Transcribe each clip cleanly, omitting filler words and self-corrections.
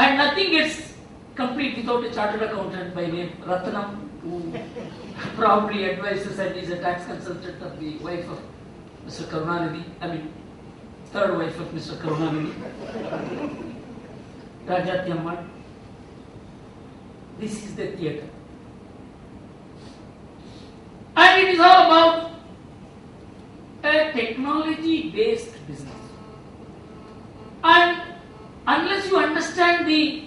And nothing gets complete without a chartered accountant by name Ratnam, who probably advises and is a tax consultant of the wife of Mr. Karunanidhi, third wife of Mr. Karunanidhi, Rajati Amman. This is the theatre. And it is all about a technology-based business. And unless you understand the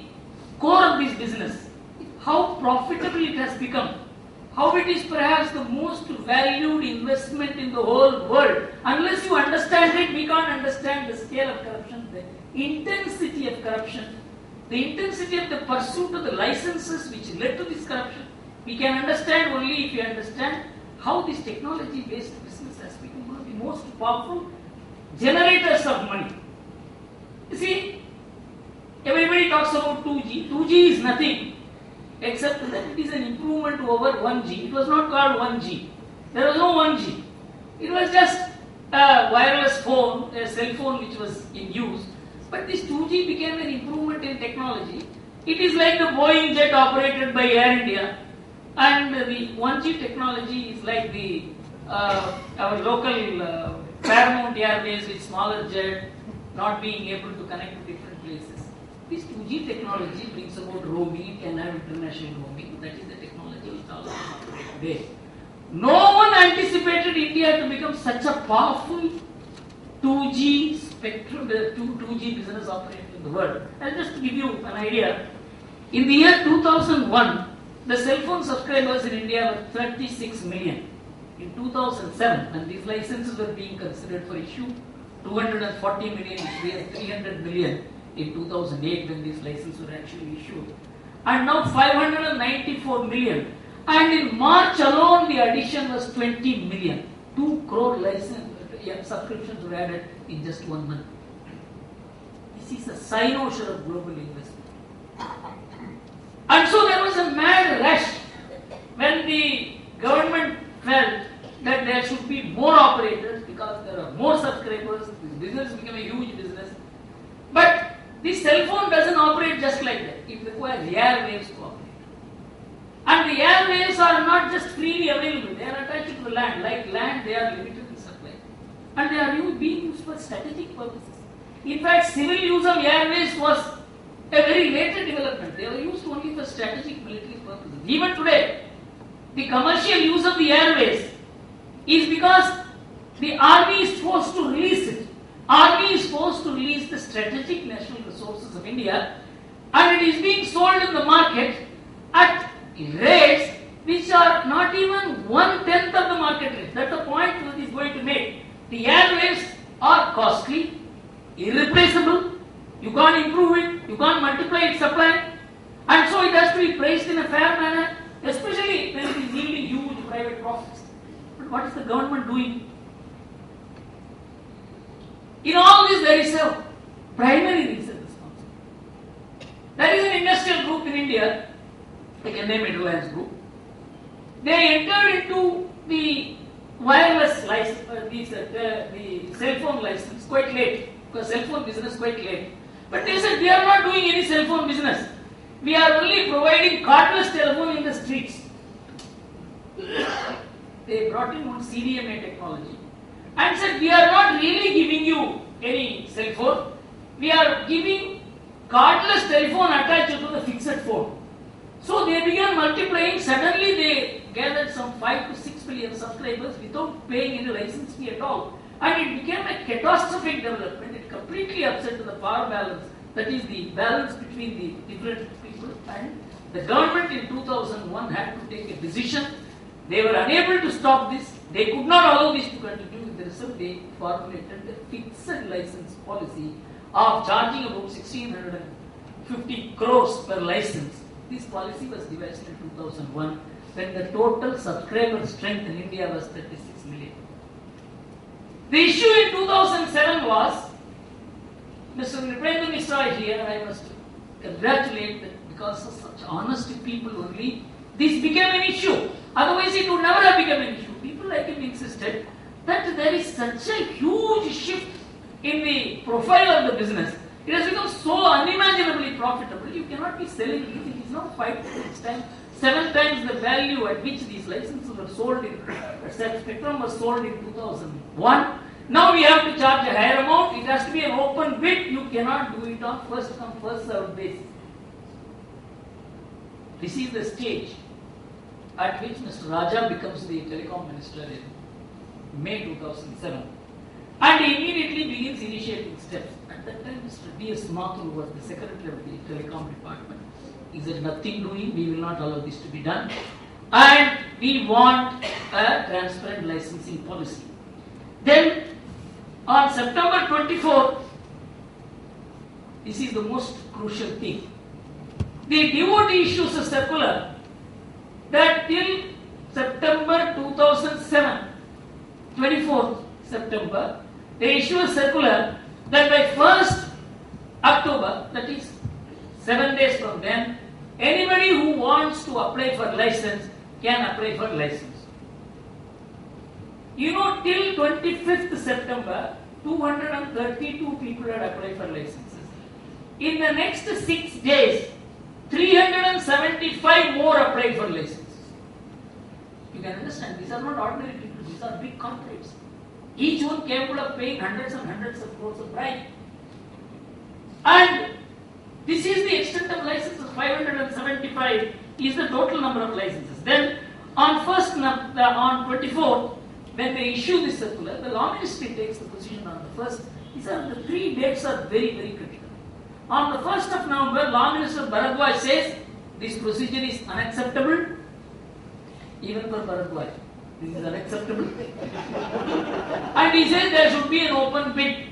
core of this business, how profitable it has become, how it is perhaps the most valued investment in the whole world, unless you understand it, we can't understand the scale of corruption, the intensity of corruption, the intensity of the pursuit of the licenses which led to this corruption. We can understand only if we understand how this technology-based business has become one of the most powerful generators of money. You see, everybody talks about 2G. 2G is nothing except that it is an improvement over 1G. It was not called 1G. There was no 1G. It was just a wireless phone, a cell phone which was in use. But this 2G became an improvement in technology. It is like the Boeing jet operated by Air India. And the 1G technology is like the our local Paramount Airways with smaller jet, not being able to connect to different places. This 2G technology brings about roaming, it can have international roaming. That is the technology which all operate today. No one anticipated India to become such a powerful 2G spectrum, 2G business operator in the world. I'll just give you an idea. In the year 2001, the cell phone subscribers in India were 36 million. In 2007, when these licenses were being considered for issue, 240 million, we had 300 million in 2008 when these licenses were actually issued. And now 594 million. And in March alone, the addition was 20 million. 2 crore subscriptions were added in just 1 month. This is a cynosure of global investment. And so there was a mad rush when the government felt that there should be more operators because there are more subscribers. This business became a huge business. But this cell phone doesn't operate just like that. It requires airwaves to operate. And the airwaves are not just freely available. They are attached to the land. Like land, they are limited in supply. And they are being used for strategic purposes. In fact, civil use of airwaves was a very later development. They were used only for strategic military purposes. Even today, the commercial use of the airways is because the army is forced to release it. Army is forced to release the strategic national resources of India, and it is being sold in the market at rates which are not even 1/10 of the market rate. That's the point that is going to make. The airwaves are costly, irreplaceable. You can't improve it, you can't multiply its supply, and so it has to be priced in a fair manner, especially when it is yielding huge private profits. But what is the government doing? In all this, there is a primary reason responsible. There is an industrial group in India, I can name it Reliance Group. They entered into the wireless license, the cell phone license quite late, because cell phone business quite late. But they said, we are not doing any cell phone business. We are only providing cordless telephone in the streets. They brought in one CDMA technology and said, we are not really giving you any cell phone. We are giving cordless telephone attached to the fixed phone. So they began multiplying. Suddenly they gathered some 5 to 6 million subscribers without paying any license fee at all. And it became a catastrophic development. It completely upset the power balance. That is the balance between the different people. And the government in 2001 had to take a decision. They were unable to stop this. They could not allow this to continue. With the result, they formulated a fixed license policy of charging about 1,650 crores per license. This policy was devised in 2001 when the total subscriber strength in India was 36 million. The issue in 2007 was, Mr. Nripendra Mishra is here, and I must congratulate that because of such honest people only, this became an issue. Otherwise, it would never have become an issue. People like him insisted that there is such a huge shift in the profile of the business. It has become so unimaginably profitable, you cannot be selling these. It is not 5 to 6 times, 7 times the value at which these licenses were sold in, Spectrum was sold in 2001. Now we have to charge a higher amount. It has to be an open bid. You cannot do it on first come, first served basis. This is the stage at which Mr. Raja becomes the telecom minister in May 2007. And he immediately begins initiating steps. At that time, Mr. D.S. Mathur was the secretary of the telecom department. He said, nothing doing, we will not allow this to be done. And we want a transparent licensing policy. Then, on September 24th, this is the most crucial thing. The DoT issues a circular that till September 2007, 24th September, they issue a circular that by 1st October, that is 7 days from then, anybody who wants to apply for license can apply for license. You know, till 25th September, 232 people had applied for licenses. In the next 6 days, 375 more applied for licenses. You can understand, these are not ordinary people, these are big corporates. Each one capable of paying hundreds and hundreds of crores of bribe. And this is the extent of licenses, 575 is the total number of licenses. Then on 24th, when they issue this circular, the Law Ministry takes the position on the 1st. These are the 3 dates are very, very critical. On the 1st of November, Law Minister Bharadwaj says this procedure is unacceptable. Even for Bharadwaj, this is unacceptable. And he says there should be an open bid.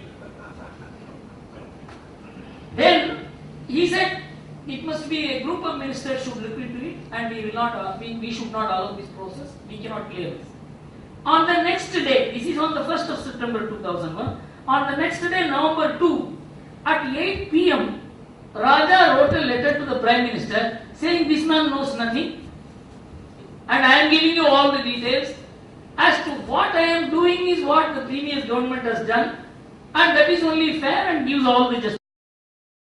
Then he said it must be a group of ministers should look into it, and we will not. We should not allow this process. We cannot clear this. On the next day, this is on the 1st of September 2001. On the next day, November 2, at 8 p.m., Raja wrote a letter to the Prime Minister saying this man knows nothing, and I am giving you all the details. As to what I am doing is what the previous government has done, and that is only fair and gives all the justice.